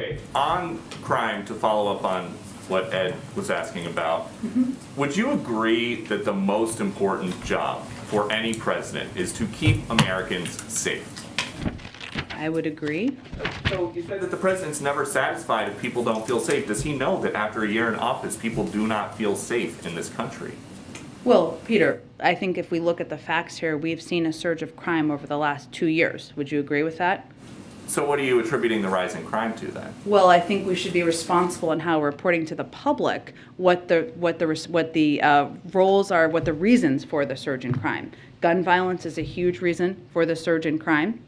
Okay. On crime, to follow up on what Ed was asking about, would you agree that the most important job for any president is to keep Americans safe? I would agree. So you said that the president's never satisfied if people don't feel safe. Does he know that after a year in office, people do not feel safe in this country? Well, Peter, I think if we look at the facts here, we've seen a surge of crime over the last 2 years. Would you agree with that? So what are you attributing the rise in crime to then? Well, I think we should be responsible in how we're reporting to the public what the roles are, what the reasons for the surge in crime. Gun violence is a huge reason for the surge in crime.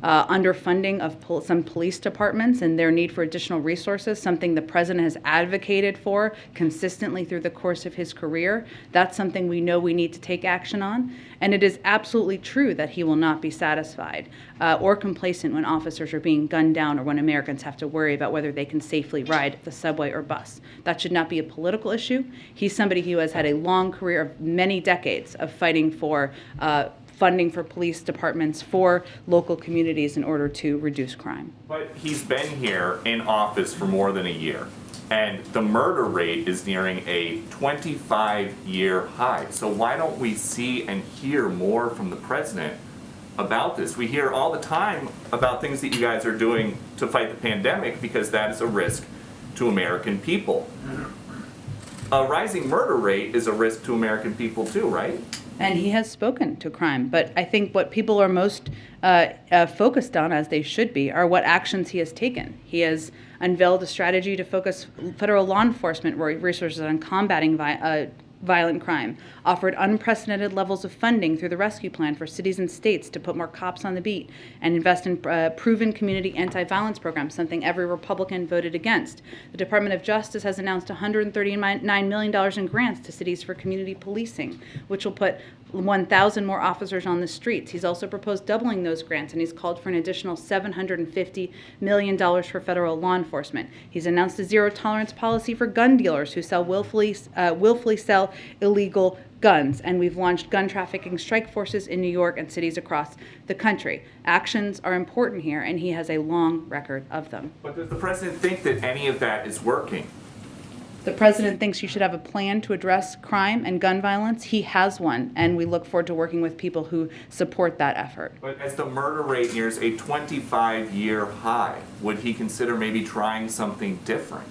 Underfunding of some police departments and their need for additional resources, something the president has advocated for consistently through the course of his career. That's something we know we need to take action on. And it is absolutely true that he will not be satisfied or complacent when officers are being gunned down or when Americans have to worry about whether they can safely ride the subway or bus. That should not be a political issue. He's somebody who has had a long career of many decades of fighting for funding for police departments, for local communities in order to reduce crime. But he's been here in office for more than a year, and the murder rate is nearing a 25-year high. So why don't we see and hear more from the president about this? We hear all the time about things that you guys are doing to fight the pandemic because that is a risk to American people. A rising murder rate is a risk to American people too, right? And he has spoken to crime. But I think what people are most focused on, as they should be, are what actions he has taken. He has unveiled a strategy to focus federal law enforcement resources on combating violent crime, offered unprecedented levels of funding through the rescue plan for cities and states to put more cops on the beat, and invest in proven community anti-violence programs, something every Republican voted against. The Department of Justice has announced $139 million in grants to cities for community policing, which will put 1,000 more officers on the streets. He's also proposed doubling those grants, and he's called for an additional $750 million for federal law enforcement. He's announced a zero-tolerance policy for gun dealers who willfully sell illegal guns, and we've launched gun trafficking strike forces in New York and cities across the country. Actions are important here, and he has a long record of them. But does the president think that any of that is working? The president thinks you should have a plan to address crime and gun violence. He has one, and we look forward to working with people who support that effort. But as the murder rate nears a 25-year high, would he consider maybe trying something different?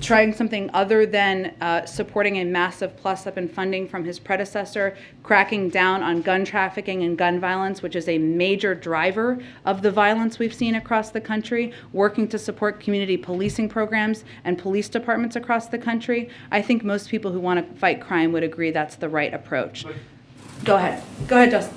Trying something other than supporting a massive plus-up in funding from his predecessor, cracking down on gun trafficking and gun violence, which is a major driver of the violence we've seen across the country, working to support community policing programs and police departments across the country. I think most people who want to fight crime would agree that's the right approach. Go ahead. Go ahead, Justin.